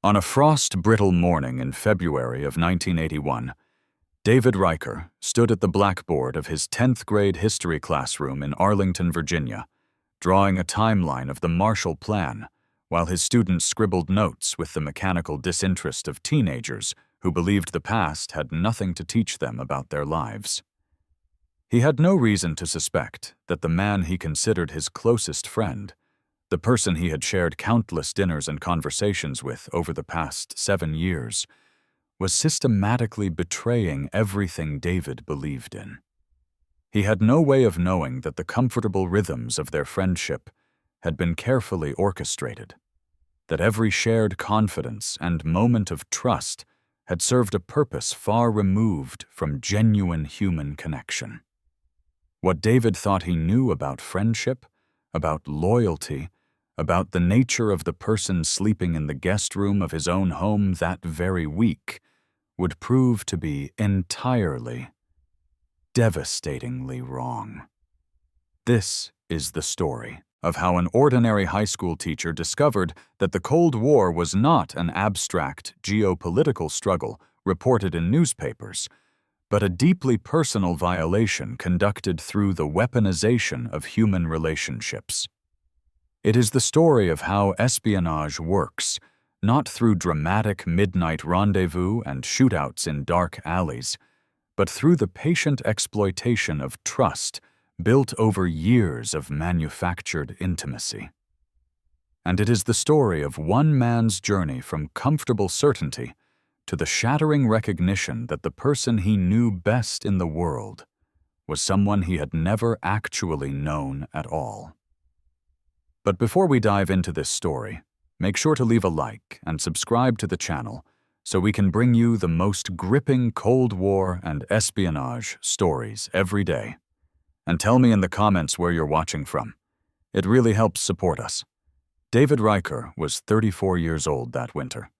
On a frost-brittle morning in February of 1981, David Riker stood at the blackboard of his 10th grade history classroom in Arlington, Virginia, drawing a timeline of the Marshall Plan, while his students scribbled notes with the mechanical disinterest of teenagers who believed the past had nothing to teach them about their lives. He had no reason to suspect that the man he considered his closest friend, the person he had shared countless dinners and conversations with over the past 7 years, was systematically betraying everything David believed in. He had no way of knowing that the comfortable rhythms of their friendship had been carefully orchestrated, that every shared confidence and moment of trust had served a purpose far removed from genuine human connection. What David thought he knew about friendship, about loyalty, about the nature of the person sleeping in the guest room of his own home that very week, would prove to be entirely, devastatingly wrong. This is the story of how an ordinary high school teacher discovered that the Cold War was not an abstract geopolitical struggle reported in newspapers, but a deeply personal violation conducted through the weaponization of human relationships. It is the story of how espionage works, not through dramatic midnight rendezvous and shootouts in dark alleys, but through the patient exploitation of trust built over years of manufactured intimacy. And it is the story of one man's journey from comfortable certainty to the shattering recognition that the person he knew best in the world was someone he had never actually known at all. But before we dive into this story, make sure to leave a like and subscribe to the channel so we can bring you the most gripping Cold War and espionage stories every day. And tell me in the comments where you're watching from. It really helps support us. David Riker was 34 years old that winter,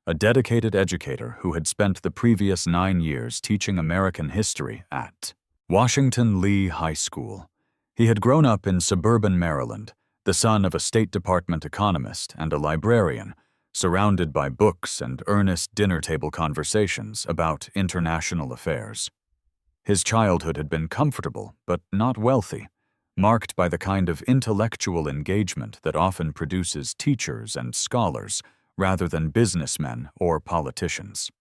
a dedicated educator who had spent the previous 9 years teaching American history at Washington Lee High School. He had grown up in suburban Maryland, the son of a State Department economist and a librarian, surrounded by books and earnest dinner-table conversations about international affairs. His childhood had been comfortable but not wealthy, marked by the kind of intellectual engagement that often produces teachers and scholars rather than businessmen or politicians.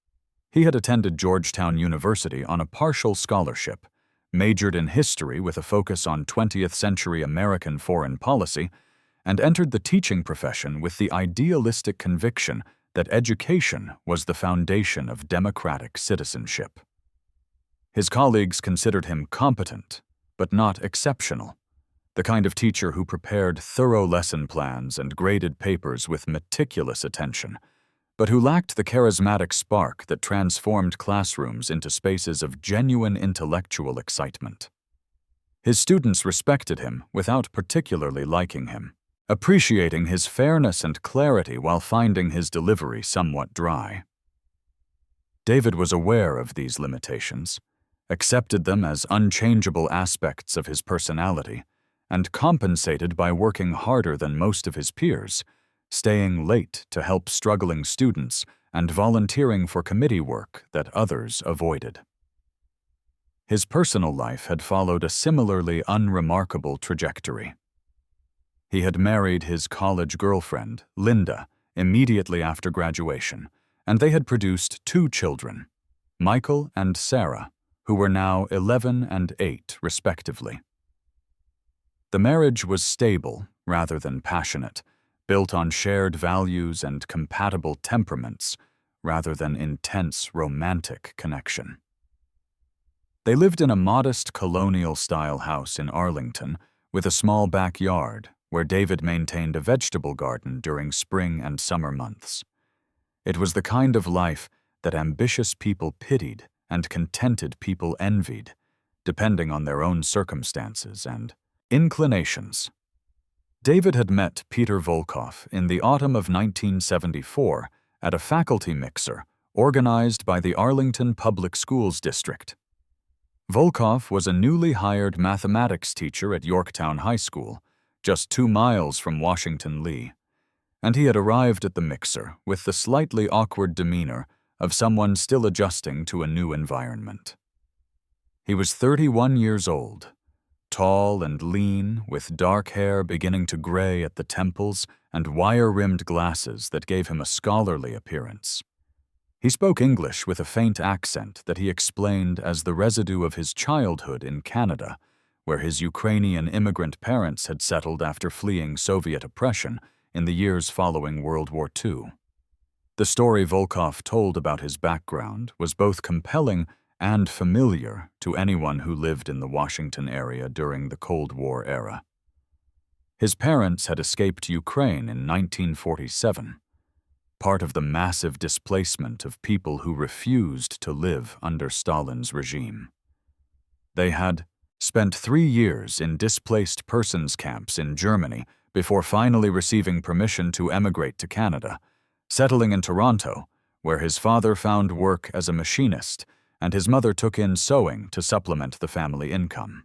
He had attended Georgetown University on a partial scholarship, majored in history with a focus on 20th century American foreign policy, and entered the teaching profession with the idealistic conviction that education was the foundation of democratic citizenship. His colleagues considered him competent, but not exceptional, the kind of teacher who prepared thorough lesson plans and graded papers with meticulous attention, but who lacked the charismatic spark that transformed classrooms into spaces of genuine intellectual excitement. His students respected him without particularly liking him, appreciating his fairness and clarity while finding his delivery somewhat dry. David was aware of these limitations, accepted them as unchangeable aspects of his personality, and compensated by working harder than most of his peers, staying late to help struggling students, and volunteering for committee work that others avoided. His personal life had followed a similarly unremarkable trajectory. He had married his college girlfriend, Linda, immediately after graduation, and they had produced 2 children, Michael and Sarah, who were now 11 and 8, respectively. The marriage was stable rather than passionate, built on shared values and compatible temperaments rather than intense romantic connection. They lived in a modest colonial-style house in Arlington with a small backyard where David maintained a vegetable garden during spring and summer months. It was the kind of life that ambitious people pitied and contented people envied, depending on their own circumstances and inclinations. David had met Peter Volkov in the autumn of 1974 at a faculty mixer organized by the Arlington Public Schools District. Volkov was a newly hired mathematics teacher at Yorktown High School, just 2 miles from Washington Lee, and he had arrived at the mixer with the slightly awkward demeanor of someone still adjusting to a new environment. He was 31 years old, tall and lean, with dark hair beginning to gray at the temples and wire-rimmed glasses that gave him a scholarly appearance. He spoke English with a faint accent that he explained as the residue of his childhood in Canada, where his Ukrainian immigrant parents had settled after fleeing Soviet oppression in the years following World War II. The story Volkov told about his background was both compelling and familiar to anyone who lived in the Washington area during the Cold War era. His parents had escaped Ukraine in 1947, part of the massive displacement of people who refused to live under Stalin's regime. They had spent 3 years in displaced persons camps in Germany before finally receiving permission to emigrate to Canada, settling in Toronto, where his father found work as a machinist and his mother took in sewing to supplement the family income.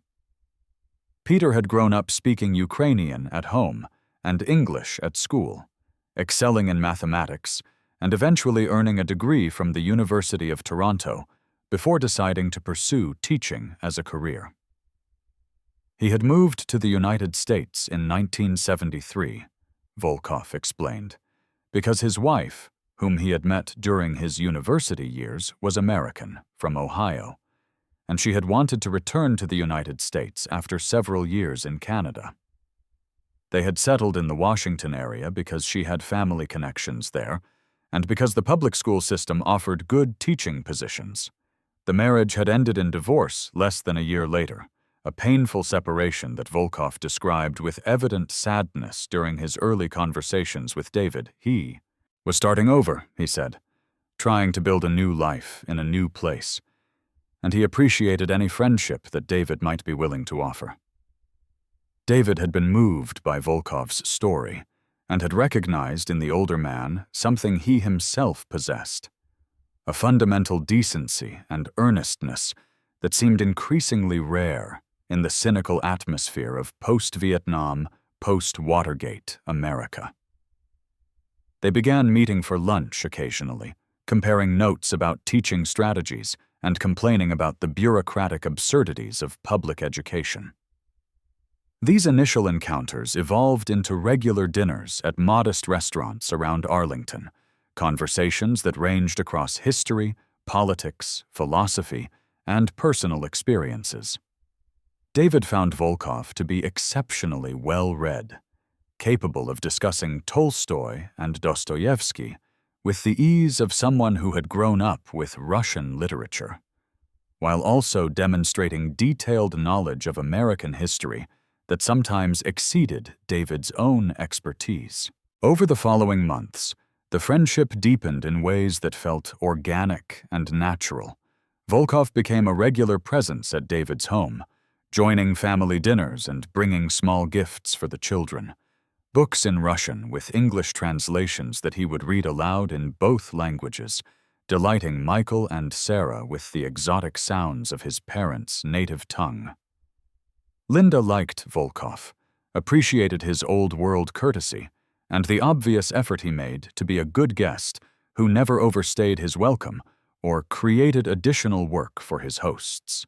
Peter had grown up speaking Ukrainian at home and English at school, excelling in mathematics, and eventually earning a degree from the University of Toronto before deciding to pursue teaching as a career. He had moved to the United States in 1973, Volkov explained, because his wife, whom he had met during his university years, was American, from Ohio, and she had wanted to return to the United States after several years in Canada. They had settled in the Washington area because she had family connections there, and because the public school system offered good teaching positions. The marriage had ended in divorce less than a year later, a painful separation that Volkov described with evident sadness during his early conversations with David. He was starting over, he said, trying to build a new life in a new place, and he appreciated any friendship that David might be willing to offer. David had been moved by Volkov's story and had recognized in the older man something he himself possessed, a fundamental decency and earnestness that seemed increasingly rare in the cynical atmosphere of post-Vietnam, post-Watergate America. They began meeting for lunch occasionally, comparing notes about teaching strategies and complaining about the bureaucratic absurdities of public education. These initial encounters evolved into regular dinners at modest restaurants around Arlington, conversations that ranged across history, politics, philosophy, and personal experiences. David found Volkov to be exceptionally well-read, capable of discussing Tolstoy and Dostoevsky with the ease of someone who had grown up with Russian literature, while also demonstrating detailed knowledge of American history that sometimes exceeded David's own expertise. Over the following months, the friendship deepened in ways that felt organic and natural. Volkov became a regular presence at David's home, joining family dinners and bringing small gifts for the children, books in Russian with English translations that he would read aloud in both languages, delighting Michael and Sarah with the exotic sounds of his parents' native tongue. Linda liked Volkov, appreciated his old-world courtesy, and the obvious effort he made to be a good guest who never overstayed his welcome or created additional work for his hosts.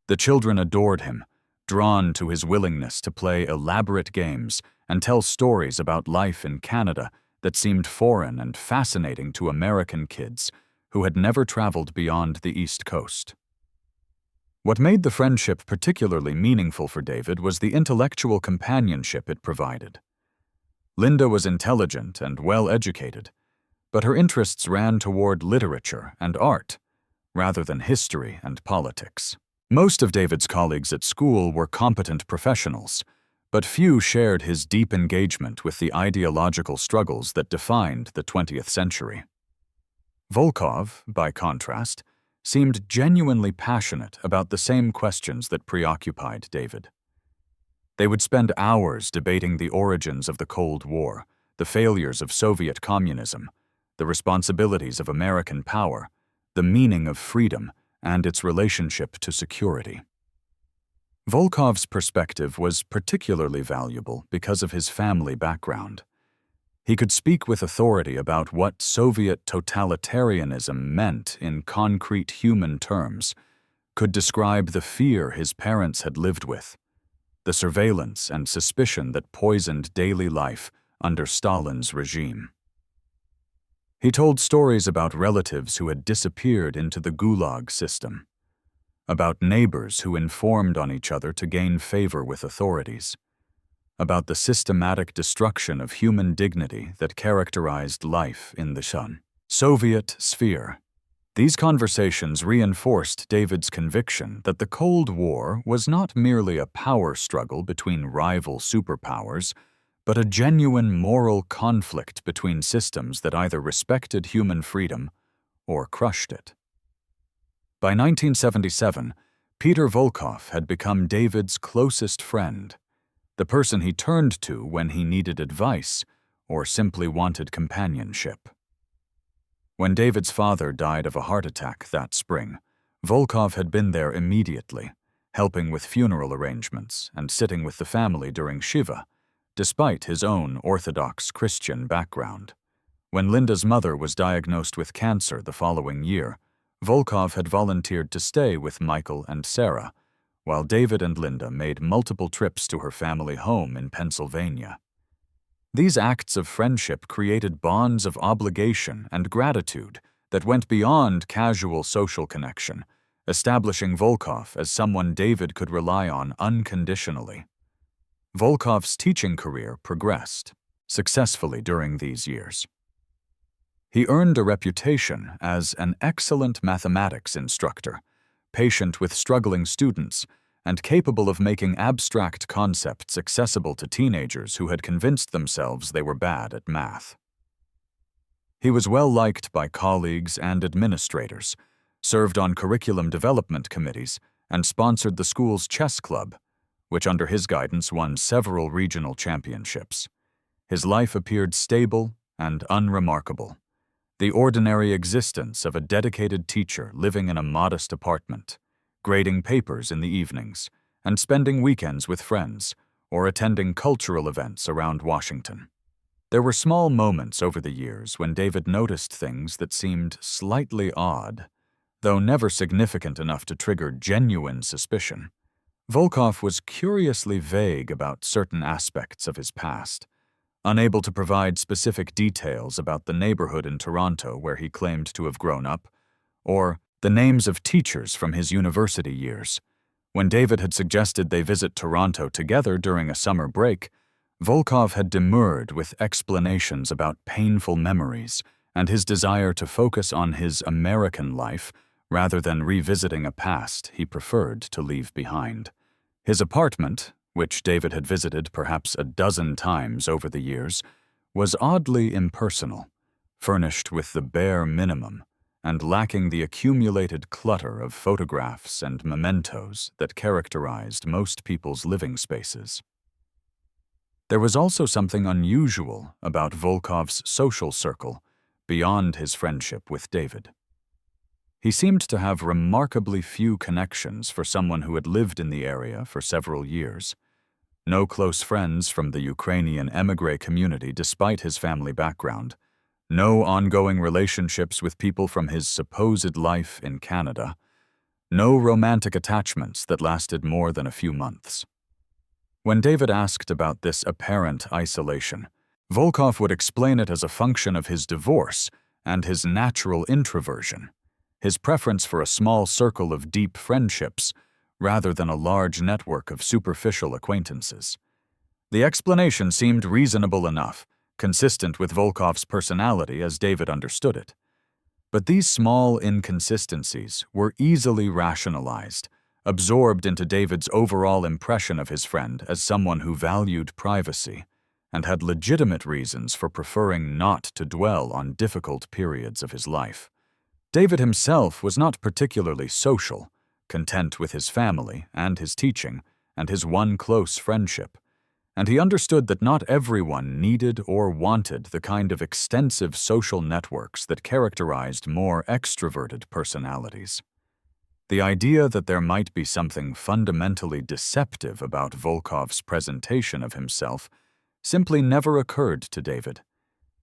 The children adored him, drawn to his willingness to play elaborate games and tell stories about life in Canada that seemed foreign and fascinating to American kids who had never traveled beyond the East Coast. What made the friendship particularly meaningful for David was the intellectual companionship it provided. Linda was intelligent and well-educated, but her interests ran toward literature and art, rather than history and politics. Most of David's colleagues at school were competent professionals, but few shared his deep engagement with the ideological struggles that defined the 20th century. Volkov, by contrast, seemed genuinely passionate about the same questions that preoccupied David. They would spend hours debating the origins of the Cold War, the failures of Soviet communism, the responsibilities of American power, the meaning of freedom, and its relationship to security. Volkov's perspective was particularly valuable because of his family background. He could speak with authority about what Soviet totalitarianism meant in concrete human terms, could describe the fear his parents had lived with, the surveillance and suspicion that poisoned daily life under Stalin's regime. He told stories about relatives who had disappeared into the Gulag system, about neighbors who informed on each other to gain favor with authorities, about the systematic destruction of human dignity that characterized life in the Soviet sphere. These conversations reinforced David's conviction that the Cold War was not merely a power struggle between rival superpowers, but a genuine moral conflict between systems that either respected human freedom or crushed it. By 1977, Peter Volkov had become David's closest friend, the person he turned to when he needed advice or simply wanted companionship. When David's father died of a heart attack that spring, Volkov had been there immediately, helping with funeral arrangements and sitting with the family during Shiva, despite his own Orthodox Christian background. When Linda's mother was diagnosed with cancer the following year, Volkov had volunteered to stay with Michael and Sarah, while David and Linda made multiple trips to her family home in Pennsylvania. These acts of friendship created bonds of obligation and gratitude that went beyond casual social connection, establishing Volkov as someone David could rely on unconditionally. Volkov's teaching career progressed successfully during these years. He earned a reputation as an excellent mathematics instructor, patient with struggling students, and capable of making abstract concepts accessible to teenagers who had convinced themselves they were bad at math. He was well liked by colleagues and administrators, served on curriculum development committees, and sponsored the school's chess club, which under his guidance won several regional championships. His life appeared stable and unremarkable, the ordinary existence of a dedicated teacher living in a modest apartment, grading papers in the evenings, and spending weekends with friends, or attending cultural events around Washington. There were small moments over the years when David noticed things that seemed slightly odd, though never significant enough to trigger genuine suspicion. Volkov was curiously vague about certain aspects of his past, unable to provide specific details about the neighborhood in Toronto where he claimed to have grown up, or the names of teachers from his university years. When David had suggested they visit Toronto together during a summer break, Volkov had demurred with explanations about painful memories and his desire to focus on his American life rather than revisiting a past he preferred to leave behind. His apartment, which David had visited perhaps a dozen times over the years, was oddly impersonal, furnished with the bare minimum, and lacking the accumulated clutter of photographs and mementos that characterized most people's living spaces. There was also something unusual about Volkov's social circle beyond his friendship with David. He seemed to have remarkably few connections for someone who had lived in the area for several years. No close friends from the Ukrainian émigré community despite his family background, no ongoing relationships with people from his supposed life in Canada, no romantic attachments that lasted more than a few months. When David asked about this apparent isolation, Volkov would explain it as a function of his divorce and his natural introversion, his preference for a small circle of deep friendships rather than a large network of superficial acquaintances. The explanation seemed reasonable enough, consistent with Volkov's personality as David understood it. But these small inconsistencies were easily rationalized, absorbed into David's overall impression of his friend as someone who valued privacy and had legitimate reasons for preferring not to dwell on difficult periods of his life. David himself was not particularly social, content with his family and his teaching and his one close friendship, and he understood that not everyone needed or wanted the kind of extensive social networks that characterized more extroverted personalities. The idea that there might be something fundamentally deceptive about Volkov's presentation of himself simply never occurred to David.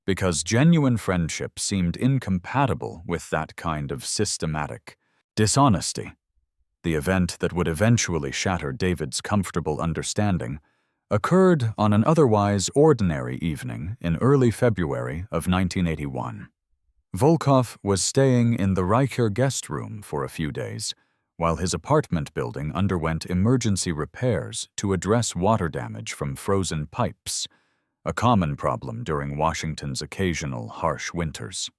because genuine friendship seemed incompatible with that kind of systematic dishonesty. The event that would eventually shatter David's comfortable understanding occurred on an otherwise ordinary evening in early February of 1981. Volkov was staying in the Riker guest room for a few days, while his apartment building underwent emergency repairs to address water damage from frozen pipes, a common problem during Washington's occasional harsh winters.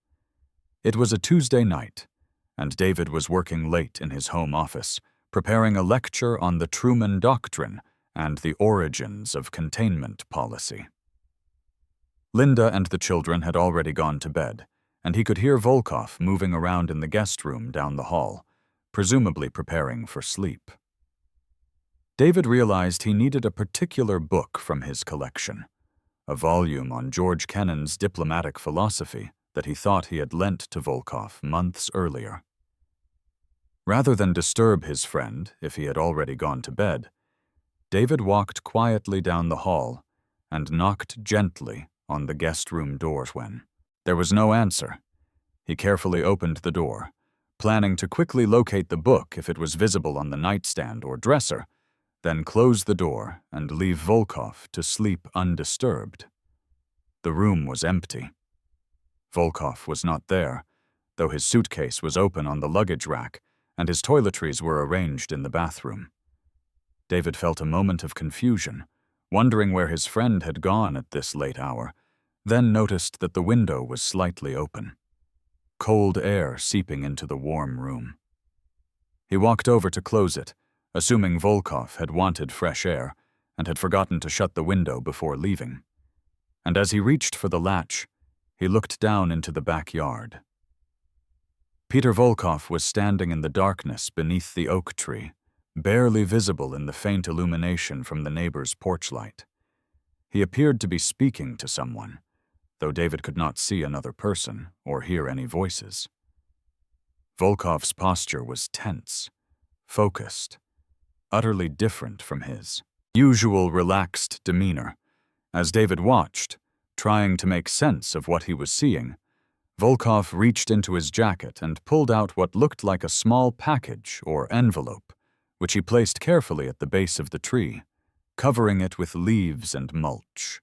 It was a Tuesday night, and David was working late in his home office, preparing a lecture on the Truman Doctrine and the origins of containment policy. Linda and the children had already gone to bed, and he could hear Volkov moving around in the guest room down the hall, presumably preparing for sleep. David realized he needed a particular book from his collection, a volume on George Kennan's diplomatic philosophy that he thought he had lent to Volkov months earlier. Rather than disturb his friend if he had already gone to bed, David walked quietly down the hall and knocked gently on the guest room door. When there was no answer, he carefully opened the door, planning to quickly locate the book if it was visible on the nightstand or dresser, then close the door and leave Volkov to sleep undisturbed. The room was empty. Volkov was not there, though his suitcase was open on the luggage rack and his toiletries were arranged in the bathroom. David felt a moment of confusion, wondering where his friend had gone at this late hour, then noticed that the window was slightly open, cold air seeping into the warm room. He walked over to close it, assuming Volkov had wanted fresh air and had forgotten to shut the window before leaving. And as he reached for the latch, he looked down into the backyard. Peter Volkov was standing in the darkness beneath the oak tree, barely visible in the faint illumination from the neighbor's porch light. He appeared to be speaking to someone, though David could not see another person or hear any voices. Volkov's posture was tense, focused, utterly different from his usual relaxed demeanor. As David watched, trying to make sense of what he was seeing, Volkov reached into his jacket and pulled out what looked like a small package or envelope, which he placed carefully at the base of the tree, covering it with leaves and mulch.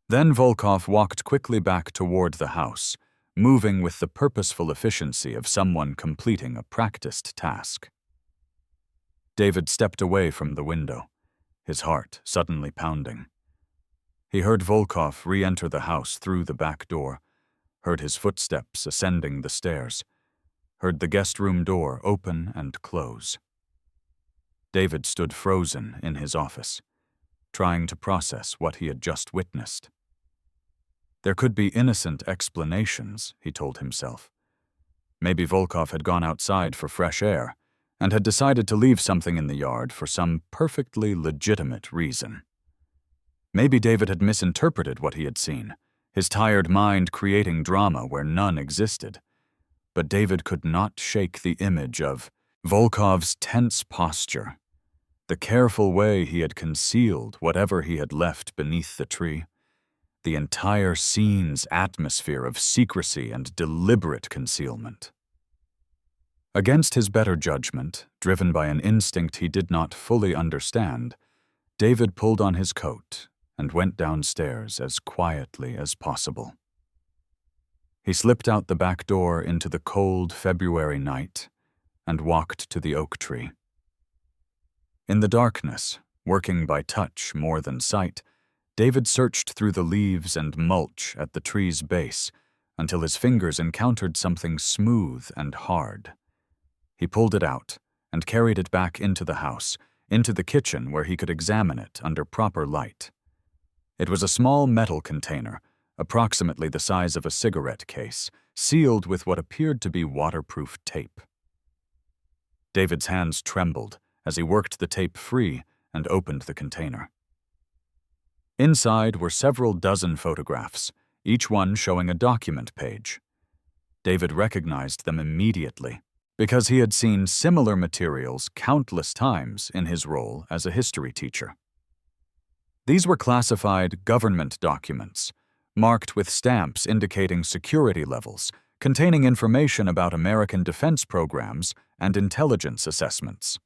Then Volkov walked quickly back toward the house, moving with the purposeful efficiency of someone completing a practiced task. David stepped away from the window, his heart suddenly pounding. He heard Volkov re-enter the house through the back door, heard his footsteps ascending the stairs, heard the guest room door open and close. David stood frozen in his office, trying to process what he had just witnessed. There could be innocent explanations, he told himself. Maybe Volkov had gone outside for fresh air and had decided to leave something in the yard for some perfectly legitimate reason. Maybe David had misinterpreted what he had seen, his tired mind creating drama where none existed. But David could not shake the image of Volkov's tense posture, the careful way he had concealed whatever he had left beneath the tree, the entire scene's atmosphere of secrecy and deliberate concealment. Against his better judgment, driven by an instinct he did not fully understand, David pulled on his coat and went downstairs as quietly as possible. He slipped out the back door into the cold February night and walked to the oak tree. In the darkness, working by touch more than sight, David searched through the leaves and mulch at the tree's base until his fingers encountered something smooth and hard. He pulled it out and carried it back into the house, into the kitchen where he could examine it under proper light. It was a small metal container, approximately the size of a cigarette case, sealed with what appeared to be waterproof tape. David's hands trembled as he worked the tape free and opened the container. Inside were several dozen photographs, each one showing a document page. David recognized them immediately because he had seen similar materials countless times in his role as a history teacher. These were classified government documents, marked with stamps indicating security levels, containing information about American defense programs and intelligence assessments.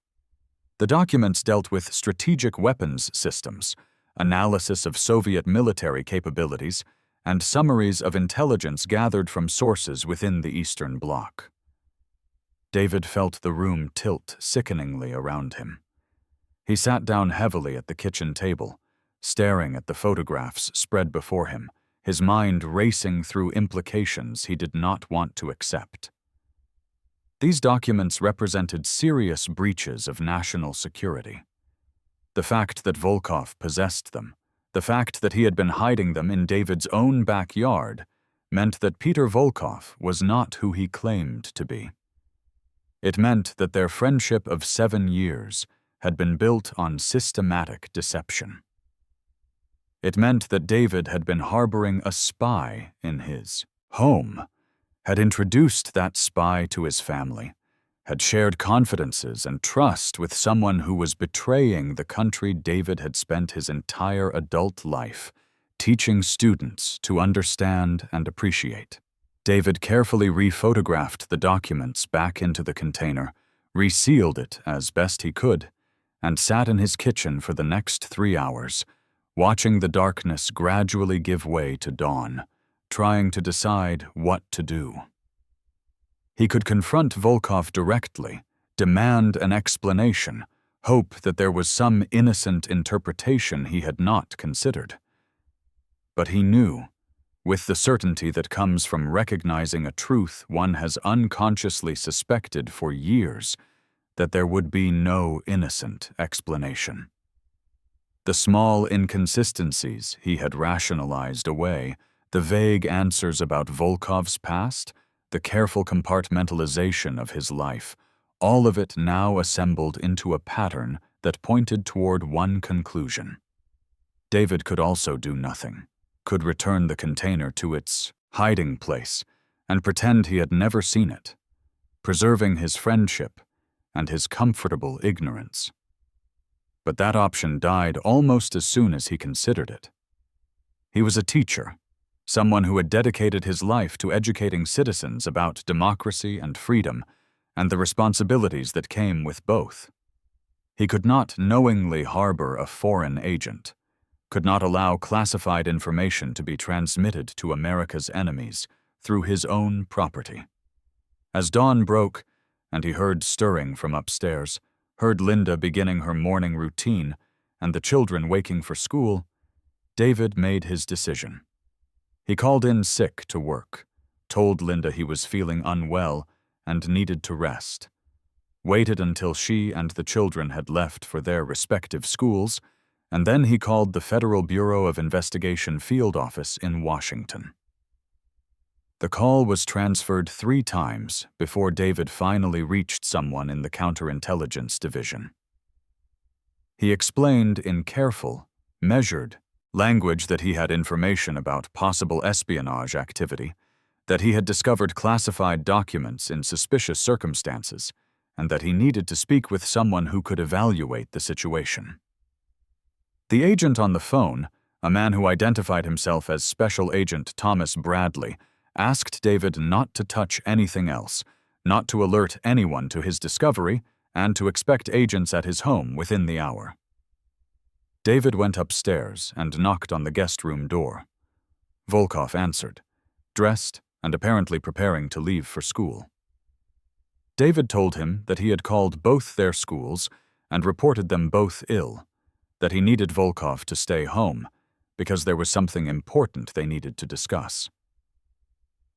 The documents dealt with strategic weapons systems, analysis of Soviet military capabilities, and summaries of intelligence gathered from sources within the Eastern Bloc. David felt the room tilt sickeningly around him. He sat down heavily at the kitchen table, staring at the photographs spread before him, his mind racing through implications he did not want to accept. These documents represented serious breaches of national security. The fact that Volkov possessed them, the fact that he had been hiding them in David's own backyard, meant that Peter Volkov was not who he claimed to be. It meant that their friendship of 7 years had been built on systematic deception. It meant that David had been harboring a spy in his home, had introduced that spy to his family, had shared confidences and trust with someone who was betraying the country David had spent his entire adult life teaching students to understand and appreciate. David carefully rephotographed the documents back into the container, resealed it as best he could, and sat in his kitchen for the next 3 hours, watching the darkness gradually give way to dawn, trying to decide what to do. He could confront Volkov directly, demand an explanation, hope that there was some innocent interpretation he had not considered. But he knew, with the certainty that comes from recognizing a truth one has unconsciously suspected for years, that there would be no innocent explanation. The small inconsistencies he had rationalized away, the vague answers about Volkov's past, the careful compartmentalization of his life, all of it now assembled into a pattern that pointed toward one conclusion. David could also do nothing, could return the container to its hiding place and pretend he had never seen it, preserving his friendship and his comfortable ignorance. But that option died almost as soon as he considered it. He was a teacher, someone who had dedicated his life to educating citizens about democracy and freedom and the responsibilities that came with both. He could not knowingly harbor a foreign agent, could not allow classified information to be transmitted to America's enemies through his own property. As dawn broke, and he heard stirring from upstairs, heard Linda beginning her morning routine, and the children waking for school, David made his decision. He called in sick to work, told Linda he was feeling unwell and needed to rest, waited until she and the children had left for their respective schools, and then he called the Federal Bureau of Investigation field office in Washington. The call was transferred 3 times before David finally reached someone in the counterintelligence division. He explained in careful, measured language that he had information about possible espionage activity, that he had discovered classified documents in suspicious circumstances, and that he needed to speak with someone who could evaluate the situation. The agent on the phone, a man who identified himself as Special Agent Thomas Bradley, asked David not to touch anything else, not to alert anyone to his discovery, and to expect agents at his home within the hour. David went upstairs and knocked on the guest room door. Volkov answered, dressed and apparently preparing to leave for school. David told him that he had called both their schools and reported them both ill, that he needed Volkov to stay home because there was something important they needed to discuss.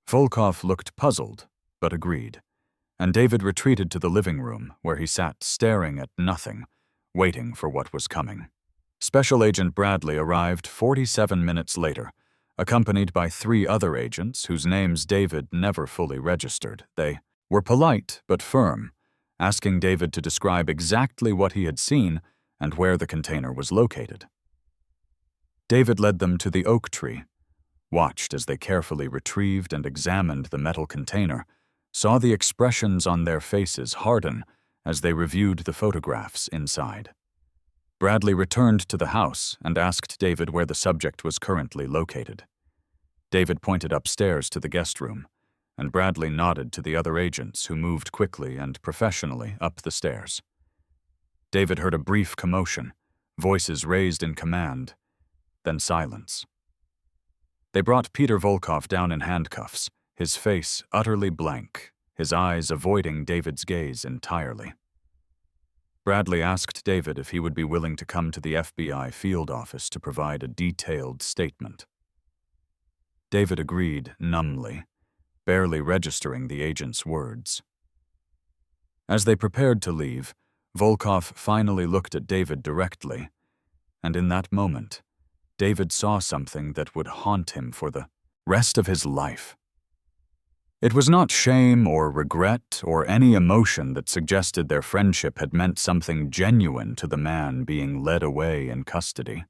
Volkov looked puzzled, but agreed, and David retreated to the living room where he sat staring at nothing, waiting for what was coming. Special Agent Bradley arrived 47 minutes later, accompanied by 3 other agents whose names David never fully registered. They were polite but firm, asking David to describe exactly what he had seen and where the container was located. David led them to the oak tree, watched as they carefully retrieved and examined the metal container, saw the expressions on their faces harden as they reviewed the photographs inside. Bradley returned to the house and asked David where the subject was currently located. David pointed upstairs to the guest room, and Bradley nodded to the other agents who moved quickly and professionally up the stairs. David heard a brief commotion, voices raised in command, then silence. They brought Peter Volkov down in handcuffs, his face utterly blank, his eyes avoiding David's gaze entirely. Bradley asked David if he would be willing to come to the FBI field office to provide a detailed statement. David agreed numbly, barely registering the agent's words. As they prepared to leave, Volkov finally looked at David directly, and in that moment, David saw something that would haunt him for the rest of his life. It was not shame or regret or any emotion that suggested their friendship had meant something genuine to the man being led away in custody.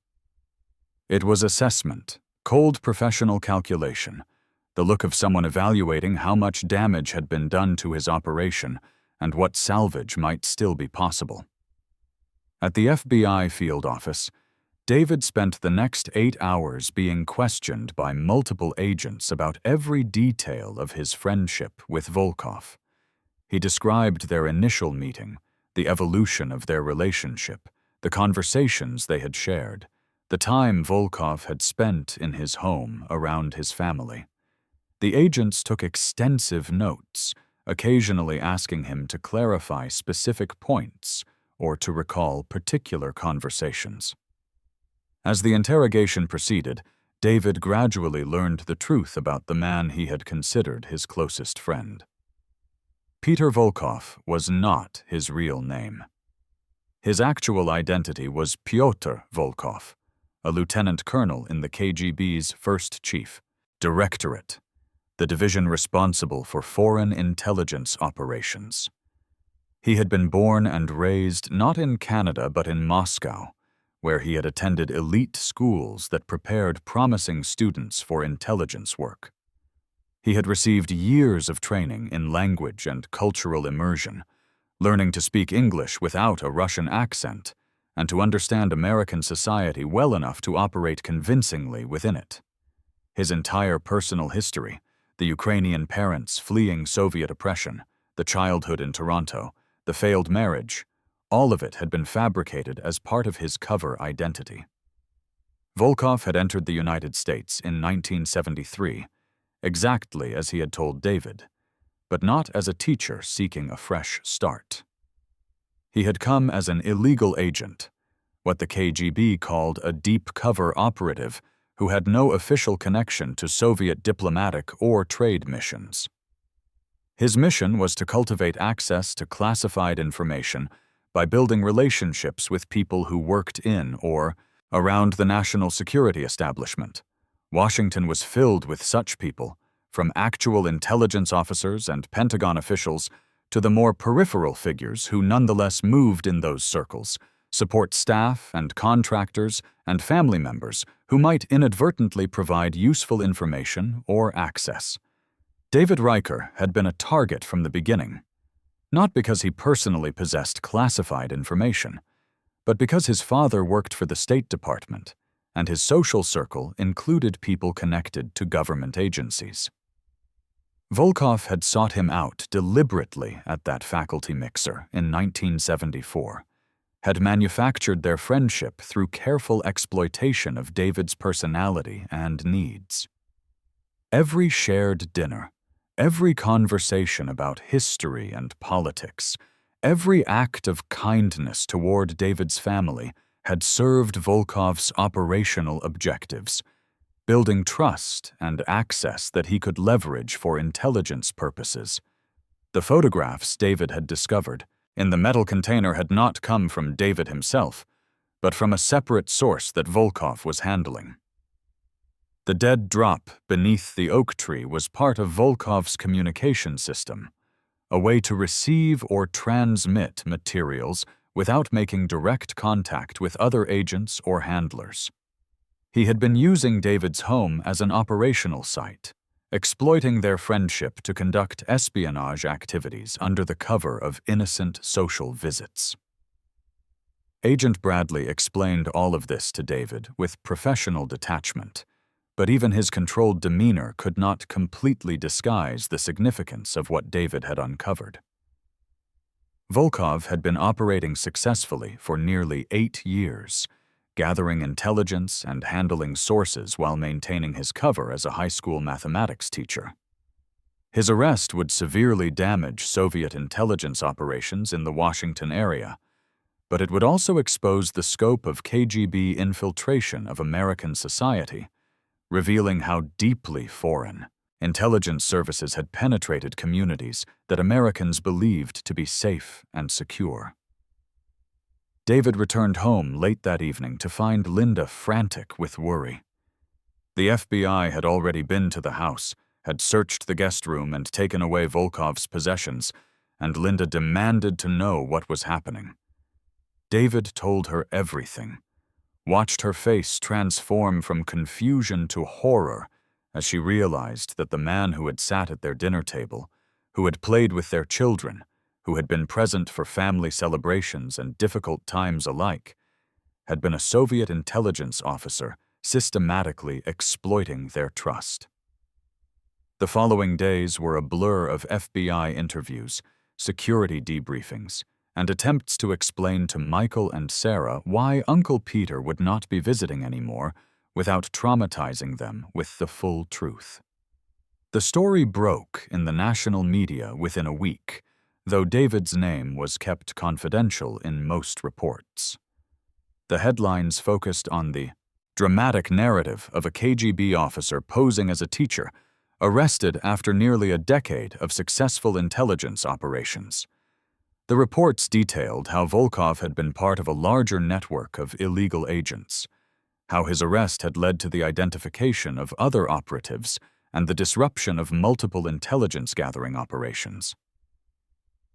It was assessment, cold professional calculation, the look of someone evaluating how much damage had been done to his operation and what salvage might still be possible. At the FBI field office, David spent the next 8 hours being questioned by multiple agents about every detail of his friendship with Volkov. He described their initial meeting, the evolution of their relationship, the conversations they had shared, the time Volkov had spent in his home around his family. The agents took extensive notes, occasionally asking him to clarify specific points or to recall particular conversations. As the interrogation proceeded, David gradually learned the truth about the man he had considered his closest friend. Peter Volkov was not his real name. His actual identity was Pyotr Volkov, a lieutenant colonel in the KGB's first chief, directorate, the division responsible for foreign intelligence operations. He had been born and raised not in Canada but in Moscow, where he had attended elite schools that prepared promising students for intelligence work. He had received years of training in language and cultural immersion, learning to speak English without a Russian accent and to understand American society well enough to operate convincingly within it. His entire personal history, the Ukrainian parents fleeing Soviet oppression, the childhood in Toronto, the failed marriage, all of it had been fabricated as part of his cover identity. Volkov had entered the United States in 1973, exactly as he had told David, but not as a teacher seeking a fresh start. He had come as an illegal agent, what the KGB called a deep cover operative who had no official connection to Soviet diplomatic or trade missions. His mission was to cultivate access to classified information by building relationships with people who worked in or around the national security establishment. Washington was filled with such people, from actual intelligence officers and Pentagon officials to the more peripheral figures who nonetheless moved in those circles, support staff and contractors and family members who might inadvertently provide useful information or access. David Riker had been a target from the beginning, not because he personally possessed classified information, but because his father worked for the State Department, and his social circle included people connected to government agencies. Volkov had sought him out deliberately at that faculty mixer in 1974, had manufactured their friendship through careful exploitation of David's personality and needs. Every shared dinner, every conversation about history and politics, every act of kindness toward David's family had served Volkov's operational objectives, building trust and access that he could leverage for intelligence purposes. The photographs David had discovered in the metal container had not come from David himself, but from a separate source that Volkov was handling. The dead drop beneath the oak tree was part of Volkov's communication system, a way to receive or transmit materials without making direct contact with other agents or handlers. He had been using David's home as an operational site, exploiting their friendship to conduct espionage activities under the cover of innocent social visits. Agent Bradley explained all of this to David with professional detachment, But even his controlled demeanor could not completely disguise the significance of what David had uncovered. Volkov had been operating successfully for nearly 8 years, gathering intelligence and handling sources while maintaining his cover as a high school mathematics teacher. His arrest would severely damage Soviet intelligence operations in the Washington area, but it would also expose the scope of KGB infiltration of American society, revealing how deeply foreign intelligence services had penetrated communities that Americans believed to be safe and secure. David returned home late that evening to find Linda frantic with worry. The FBI had already been to the house, had searched the guest room and taken away Volkov's possessions, and Linda demanded to know what was happening. David told her everything, watched her face transform from confusion to horror as she realized that the man who had sat at their dinner table, who had played with their children, who had been present for family celebrations and difficult times alike, had been a Soviet intelligence officer systematically exploiting their trust. The following days were a blur of FBI interviews, security debriefings, and attempts to explain to Michael and Sarah why Uncle Peter would not be visiting anymore without traumatizing them with the full truth. The story broke in the national media within a week, though David's name was kept confidential in most reports. The headlines focused on the dramatic narrative of a KGB officer posing as a teacher, arrested after nearly a decade of successful intelligence operations. The reports detailed how Volkov had been part of a larger network of illegal agents, how his arrest had led to the identification of other operatives and the disruption of multiple intelligence-gathering operations.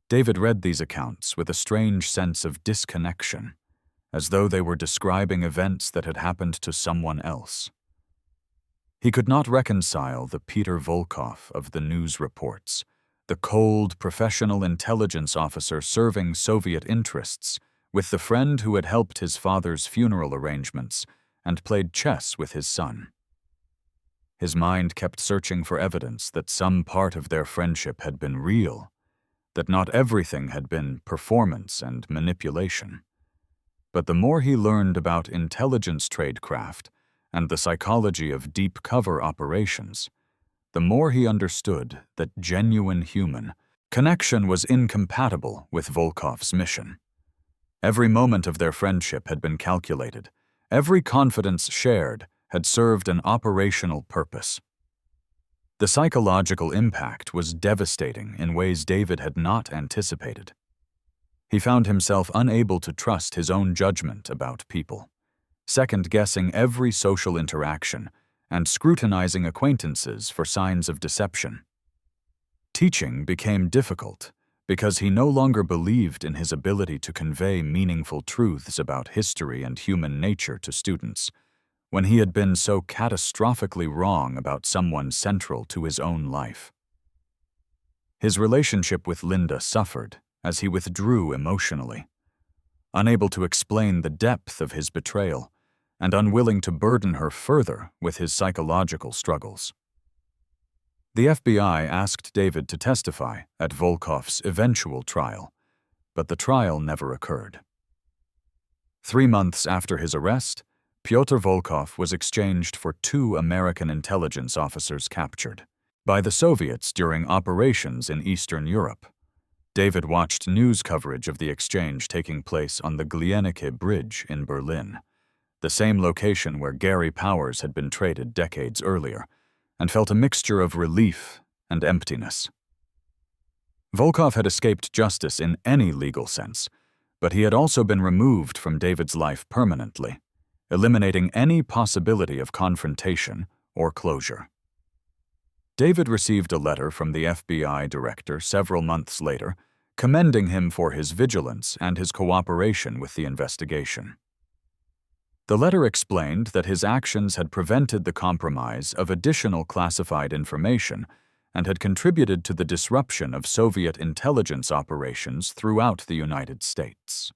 David read these accounts with a strange sense of disconnection, as though they were describing events that had happened to someone else. He could not reconcile the Peter Volkov of the news reports, the cold, professional intelligence officer serving Soviet interests, with the friend who had helped his father's funeral arrangements and played chess with his son. His mind kept searching for evidence that some part of their friendship had been real, that not everything had been performance and manipulation. But the more he learned about intelligence tradecraft and the psychology of deep cover operations, the more he understood that genuine human connection was incompatible with Volkov's mission. Every moment of their friendship had been calculated. Every confidence shared had served an operational purpose. The psychological impact was devastating in ways David had not anticipated. He found himself unable to trust his own judgment about people, second-guessing every social interaction and scrutinizing acquaintances for signs of deception. Teaching became difficult because he no longer believed in his ability to convey meaningful truths about history and human nature to students, when he had been so catastrophically wrong about someone central to his own life. His relationship with Linda suffered as he withdrew emotionally, unable to explain the depth of his betrayal and unwilling to burden her further with his psychological struggles. The FBI asked David to testify at Volkov's eventual trial, but the trial never occurred. 3 months after his arrest, Pyotr Volkov was exchanged for 2 American intelligence officers captured by the Soviets during operations in Eastern Europe. David watched news coverage of the exchange taking place on the Glienicke Bridge in Berlin, the same location where Gary Powers had been traded decades earlier, and felt a mixture of relief and emptiness. Volkov had escaped justice in any legal sense, but he had also been removed from David's life permanently, eliminating any possibility of confrontation or closure. David received a letter from the FBI director several months later, commending him for his vigilance and his cooperation with the investigation. The letter explained that his actions had prevented the compromise of additional classified information and had contributed to the disruption of Soviet intelligence operations throughout the United States.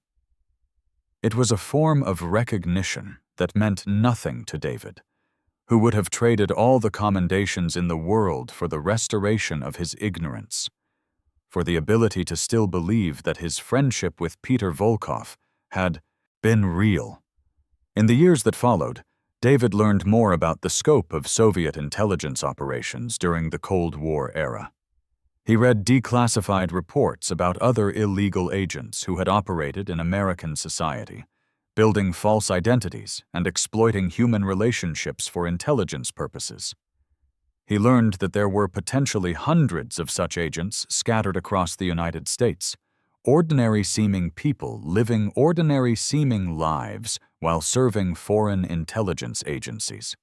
It was a form of recognition that meant nothing to David, who would have traded all the commendations in the world for the restoration of his ignorance, for the ability to still believe that his friendship with Peter Volkov had been real. In the years that followed, David learned more about the scope of Soviet intelligence operations during the Cold War era. He read declassified reports about other illegal agents who had operated in American society, building false identities and exploiting human relationships for intelligence purposes. He learned that there were potentially hundreds of such agents scattered across the United States, ordinary-seeming people living ordinary-seeming lives while serving foreign intelligence agencies.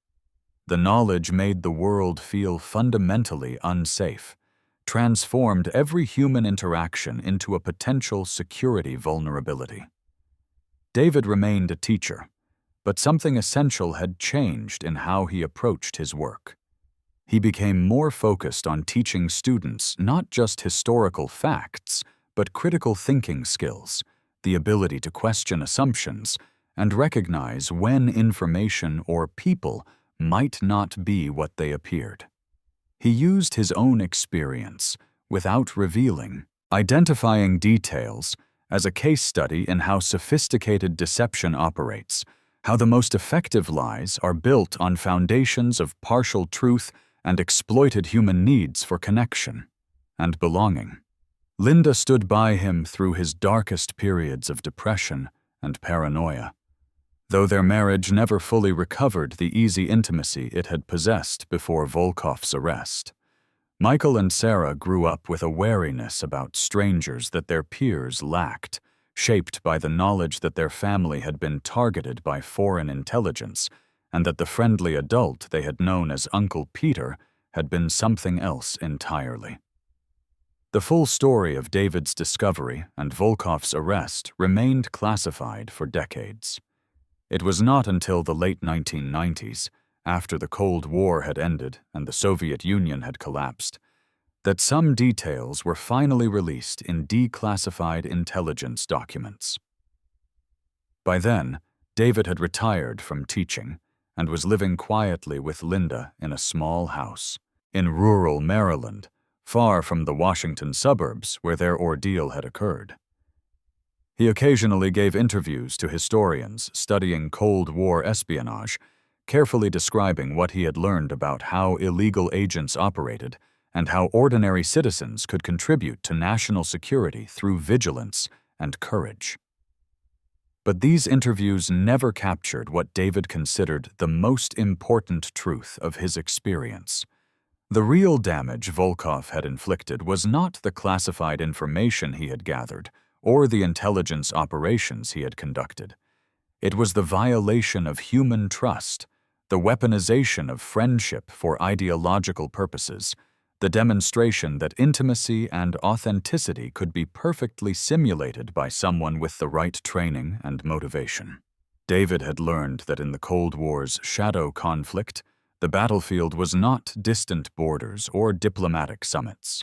The knowledge made the world feel fundamentally unsafe, transformed every human interaction into a potential security vulnerability. David remained a teacher, but something essential had changed in how he approached his work. He became more focused on teaching students not just historical facts, but critical thinking skills, the ability to question assumptions, and recognize when information or people might not be what they appeared. He used his own experience, without revealing, identifying details, as a case study in how sophisticated deception operates, how the most effective lies are built on foundations of partial truth and exploited human needs for connection and belonging. Linda stood by him through his darkest periods of depression and paranoia, though their marriage never fully recovered the easy intimacy it had possessed before Volkov's arrest. Michael and Sarah grew up with a wariness about strangers that their peers lacked, shaped by the knowledge that their family had been targeted by foreign intelligence and that the friendly adult they had known as Uncle Peter had been something else entirely. The full story of David's discovery and Volkov's arrest remained classified for decades. It was not until the late 1990s, after the Cold War had ended and the Soviet Union had collapsed, that some details were finally released in declassified intelligence documents. By then, David had retired from teaching and was living quietly with Linda in a small house in rural Maryland, far from the Washington suburbs where their ordeal had occurred. He occasionally gave interviews to historians studying Cold War espionage, carefully describing what he had learned about how illegal agents operated and how ordinary citizens could contribute to national security through vigilance and courage. But these interviews never captured what David considered the most important truth of his experience. The real damage Volkov had inflicted was not the classified information he had gathered or the intelligence operations he had conducted. It was the violation of human trust, the weaponization of friendship for ideological purposes, the demonstration that intimacy and authenticity could be perfectly simulated by someone with the right training and motivation. David had learned that in the Cold War's shadow conflict, the battlefield was not distant borders or diplomatic summits,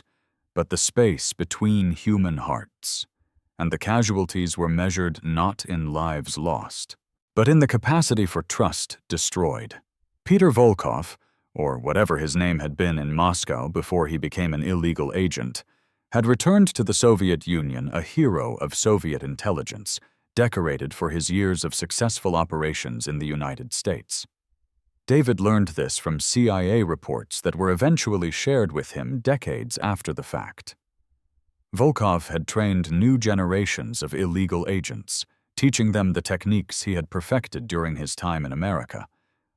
but the space between human hearts, and the casualties were measured not in lives lost, but in the capacity for trust destroyed. Peter Volkov, or whatever his name had been in Moscow before he became an illegal agent, had returned to the Soviet Union a hero of Soviet intelligence, decorated for his years of successful operations in the United States. David learned this from CIA reports that were eventually shared with him decades after the fact. Volkov had trained new generations of illegal agents, teaching them the techniques he had perfected during his time in America,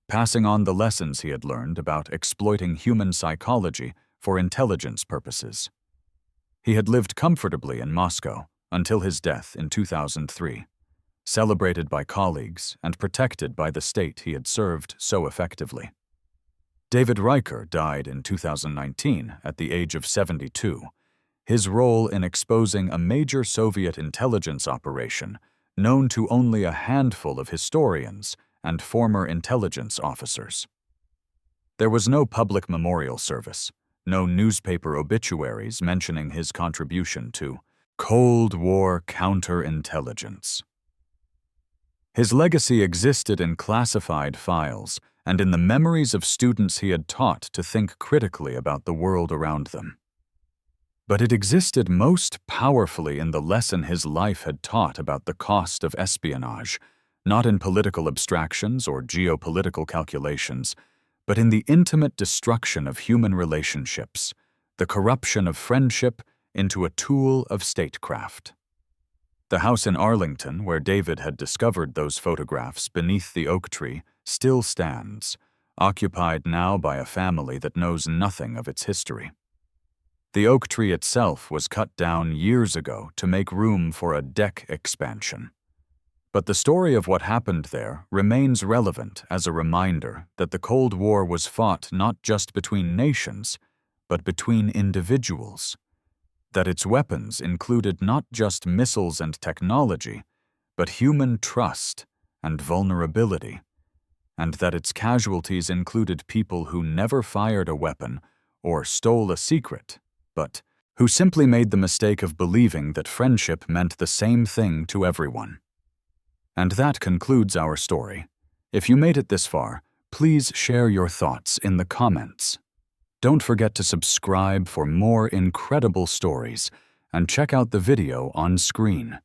passing on the lessons he had learned about exploiting human psychology for intelligence purposes. He had lived comfortably in Moscow until his death in 2003, celebrated by colleagues and protected by the state he had served so effectively. David Riker died in 2019 at the age of 72. His role in exposing a major Soviet intelligence operation known to only a handful of historians and former intelligence officers. There was no public memorial service, no newspaper obituaries mentioning his contribution to Cold War counterintelligence. His legacy existed in classified files and in the memories of students he had taught to think critically about the world around them. But it existed most powerfully in the lesson his life had taught about the cost of espionage, not in political abstractions or geopolitical calculations, but in the intimate destruction of human relationships, the corruption of friendship into a tool of statecraft. The house in Arlington, where David had discovered those photographs beneath the oak tree, still stands, occupied now by a family that knows nothing of its history. The oak tree itself was cut down years ago to make room for a deck expansion. But the story of what happened there remains relevant as a reminder that the Cold War was fought not just between nations, but between individuals, that its weapons included not just missiles and technology, but human trust and vulnerability, and that its casualties included people who never fired a weapon or stole a secret, but who simply made the mistake of believing that friendship meant the same thing to everyone. And that concludes our story. If you made it this far, please share your thoughts in the comments. Don't forget to subscribe for more incredible stories and check out the video on screen.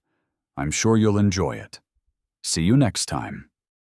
I'm sure you'll enjoy it. See you next time.